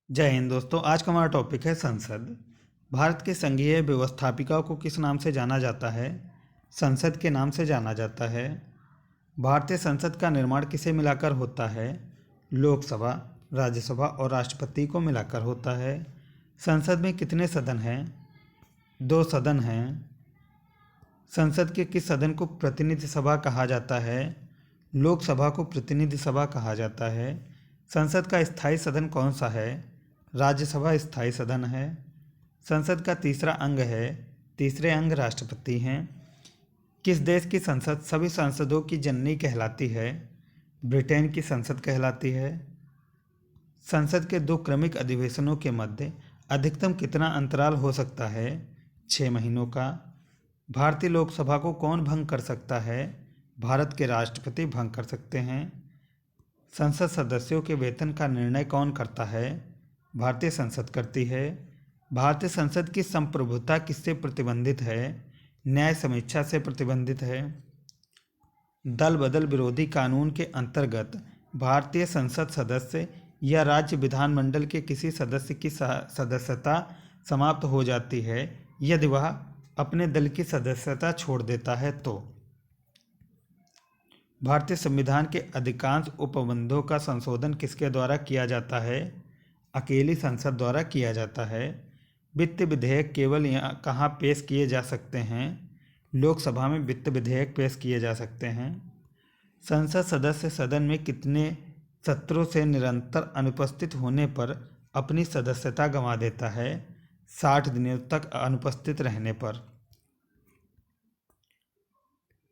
जय हिंद दोस्तों। आज का हमारा टॉपिक है संसद। भारत के संघीय व्यवस्थापिका को किस नाम से जाना जाता है? संसद के नाम से जाना जाता है। भारतीय संसद का निर्माण किसे मिलाकर होता है? लोकसभा, राज्यसभा और राष्ट्रपति को मिलाकर होता है। संसद में कितने सदन हैं? 2 सदन हैं। संसद के किस सदन को प्रतिनिधि सभा कहा जाता है? लोकसभा को प्रतिनिधि सभा कहा जाता है। संसद का स्थायी सदन कौन सा है? राज्यसभा स्थायी सदन है। संसद का तीसरा अंग है। तीसरे अंग राष्ट्रपति हैं। किस देश की संसद सभी सांसदों की जननी कहलाती है? ब्रिटेन की संसद कहलाती है। संसद के 2 क्रमिक अधिवेशनों के मध्य अधिकतम कितना अंतराल हो सकता है? 6 महीनों का। भारतीय लोकसभा को कौन भंग कर सकता है? भारत के राष्ट्रपति भंग कर सकते हैं। संसद सदस्यों के वेतन का निर्णय कौन करता है? भारतीय संसद करती है। भारतीय संसद की संप्रभुता किससे प्रतिबंधित है? न्याय समीक्षा से प्रतिबंधित है। दल बदल विरोधी कानून के अंतर्गत भारतीय संसद सदस्य या राज्य विधानमंडल के किसी सदस्य की सदस्यता समाप्त हो जाती है यदि वह अपने दल की सदस्यता छोड़ देता है तो। भारतीय संविधान के अधिकांश उपबंधों का संशोधन किसके द्वारा किया जाता है? अकेली संसद द्वारा किया जाता है। वित्त विधेयक केवल यहाँ कहाँ पेश किए जा सकते हैं? लोकसभा में वित्त विधेयक पेश किए जा सकते हैं। संसद सदस्य सदन में कितने सत्रों से निरंतर अनुपस्थित होने पर अपनी सदस्यता गंवा देता है? 60 दिनों तक अनुपस्थित रहने पर।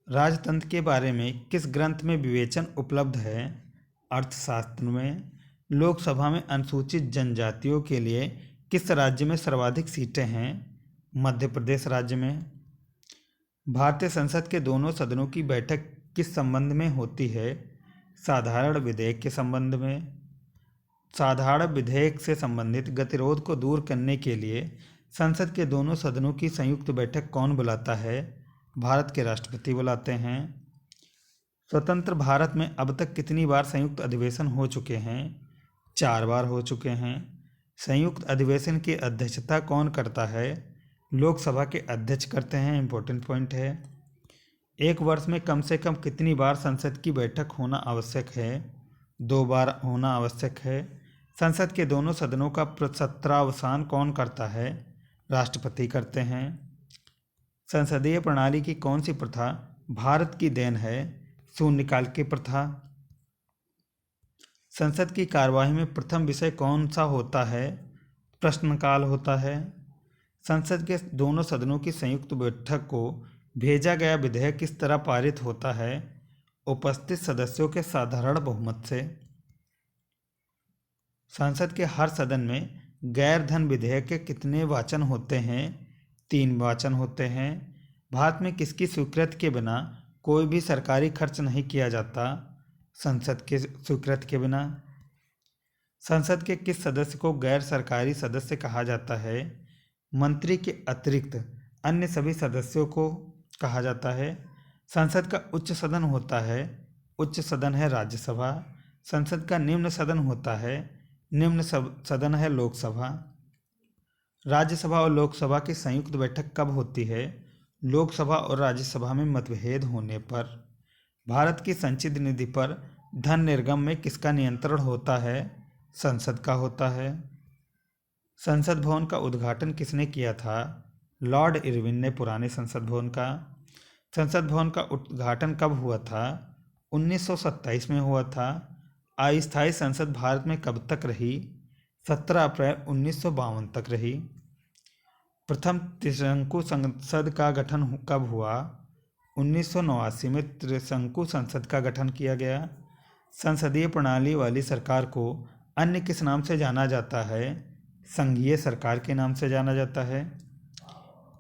राजतंत्र के बारे में किस ग्रंथ में विवेचन उपलब्ध है? अर्थशास्त्र में। लोकसभा में अनुसूचित जनजातियों के लिए किस राज्य में सर्वाधिक सीटें हैं? मध्य प्रदेश राज्य में। भारतीय संसद के दोनों सदनों की बैठक किस संबंध में होती है? साधारण विधेयक के संबंध में। साधारण विधेयक से संबंधित गतिरोध को दूर करने के लिए संसद के दोनों सदनों की संयुक्त बैठक कौन बुलाता है? भारत के राष्ट्रपति बुलाते हैं। स्वतंत्र भारत में अब तक कितनी बार संयुक्त अधिवेशन हो चुके हैं? 4 बार हो चुके हैं। संयुक्त अधिवेशन की अध्यक्षता कौन करता है? लोकसभा के अध्यक्ष करते हैं। इम्पोर्टेंट पॉइंट है। एक वर्ष में कम से कम कितनी बार संसद की बैठक होना आवश्यक है? 2 बार होना आवश्यक है। संसद के दोनों सदनों का सत्रावसान कौन करता है? राष्ट्रपति करते हैं। संसदीय प्रणाली की कौन सी प्रथा भारत की देन है? शून्यकाल की प्रथा। संसद की कार्यवाही में प्रथम विषय कौन सा होता है? प्रश्नकाल होता है। संसद के दोनों सदनों की संयुक्त बैठक को भेजा गया विधेयक किस तरह पारित होता है? उपस्थित सदस्यों के साधारण बहुमत से। संसद के हर सदन में गैर धन विधेयक के कितने वाचन होते हैं? 3 वाचन होते हैं। भारत में किसकी स्वीकृति के बिना कोई भी सरकारी खर्च नहीं किया जाता? संसद के स्वीकृति के बिना। संसद के किस सदस्य को गैर सरकारी सदस्य कहा जाता है? मंत्री के अतिरिक्त अन्य सभी सदस्यों को कहा जाता है। संसद का उच्च सदन होता है। उच्च सदन है राज्यसभा। संसद का निम्न सदन होता है। निम्न सदन है लोकसभा। राज्यसभा और लोकसभा की संयुक्त बैठक कब होती है? लोकसभा और राज्यसभा में मतभेद होने पर। भारत की संचित निधि पर धन निर्गम में किसका नियंत्रण होता है? संसद का होता है। संसद भवन का उद्घाटन किसने किया था? लॉर्ड इरविन ने पुराने संसद भवन का। संसद भवन का उद्घाटन कब हुआ था? 1927 में हुआ था। अस्थायी संसद भारत में कब तक रही? 17 अप्रैल 1952 तक रही। प्रथम त्रिशंकु संसद का गठन कब हुआ? 1989 में त्रिशंकु संसद का गठन किया गया। संसदीय प्रणाली वाली सरकार को अन्य किस नाम से जाना जाता है? संघीय सरकार के नाम से जाना जाता है।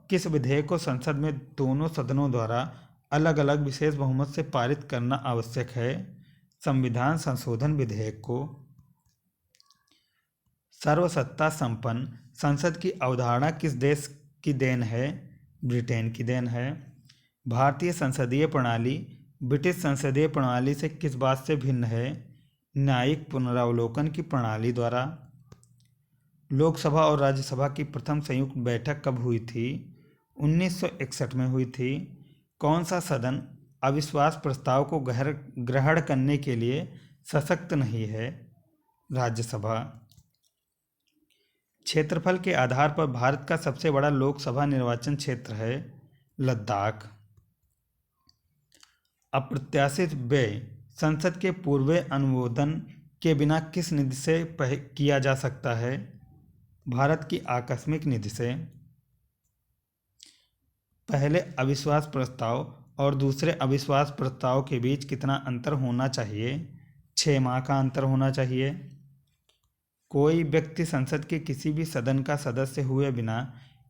किस विधेयक को संसद में दोनों सदनों द्वारा अलग अलग विशेष बहुमत से पारित करना आवश्यक है? संविधान संशोधन विधेयक को। सर्वसत्ता संपन्न संसद की अवधारणा किस देश की देन है? ब्रिटेन की देन है। भारतीय संसदीय प्रणाली ब्रिटिश संसदीय प्रणाली से किस बात से भिन्न है? न्यायिक पुनरावलोकन की प्रणाली द्वारा। लोकसभा और राज्यसभा की प्रथम संयुक्त बैठक कब हुई थी? 1961 में हुई थी। कौन सा सदन अविश्वास प्रस्ताव को ग्रहण करने के लिए सशक्त नहीं है? राज्यसभा। क्षेत्रफल के आधार पर भारत का सबसे बड़ा लोकसभा निर्वाचन क्षेत्र है लद्दाख। अप्रत्याशित व्यय संसद के पूर्व अनुमोदन के बिना किस निधि से किया जा सकता है? भारत की आकस्मिक निधि से। पहले अविश्वास प्रस्ताव और दूसरे अविश्वास प्रस्ताव के बीच कितना अंतर होना चाहिए? 6 माह का अंतर होना चाहिए। कोई व्यक्ति संसद के किसी भी सदन का सदस्य हुए बिना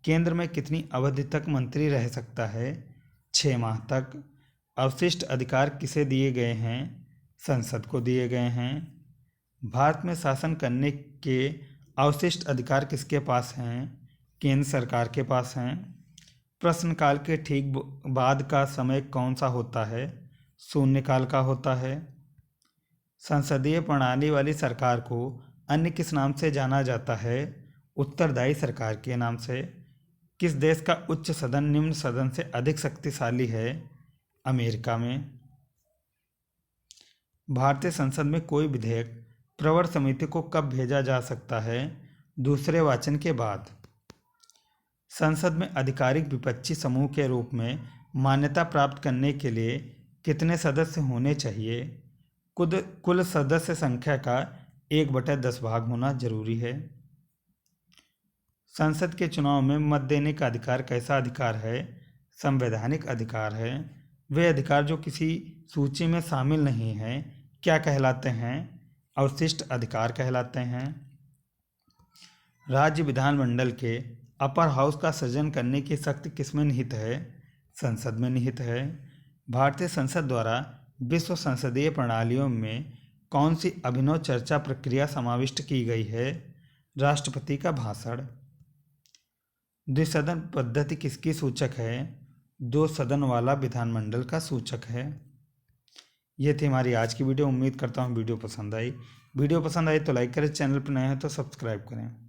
केंद्र में कितनी अवधि तक मंत्री रह सकता है? 6 माह तक। अवशिष्ट अधिकार किसे दिए गए हैं? संसद को दिए गए हैं। भारत में शासन करने के अवशिष्ट अधिकार किसके पास हैं? केंद्र सरकार के पास हैं। प्रश्नकाल के ठीक बाद का समय कौन सा होता है? शून्यकाल का होता है। संसदीय प्रणाली वाली सरकार को अन्य किस नाम से जाना जाता है? उत्तरदायी सरकार के नाम से। किस देश का उच्च सदन निम्न सदन से अधिक शक्तिशाली है? अमेरिका में। भारतीय संसद में कोई विधेयक प्रवर समिति को कब भेजा जा सकता है? दूसरे वाचन के बाद। संसद में आधिकारिक विपक्षी समूह के रूप में मान्यता प्राप्त करने के लिए कितने सदस्य होने चाहिए? कुल सदस्य संख्या का 1/10 भाग होना जरूरी है। संसद के चुनाव में मत देने का अधिकार कैसा अधिकार है? संवैधानिक अधिकार है। वे अधिकार जो किसी सूची में शामिल नहीं हैं क्या कहलाते हैं? अवशिष्ट अधिकार कहलाते हैं। राज्य विधानमंडल के अपर हाउस का सृजन करने की शक्ति किसमें निहित है? संसद में निहित है। भारतीय संसद द्वारा विश्व संसदीय प्रणालियों में कौन सी अभिनव चर्चा प्रक्रिया समाविष्ट की गई है? राष्ट्रपति का भाषण। द्विसदन पद्धति किसकी सूचक है? 2 सदन वाला विधानमंडल का सूचक है। ये थी हमारी आज की वीडियो। उम्मीद करता हूँ वीडियो पसंद आई। वीडियो पसंद आई तो लाइक करें, चैनल पर नए हैं तो सब्सक्राइब करें।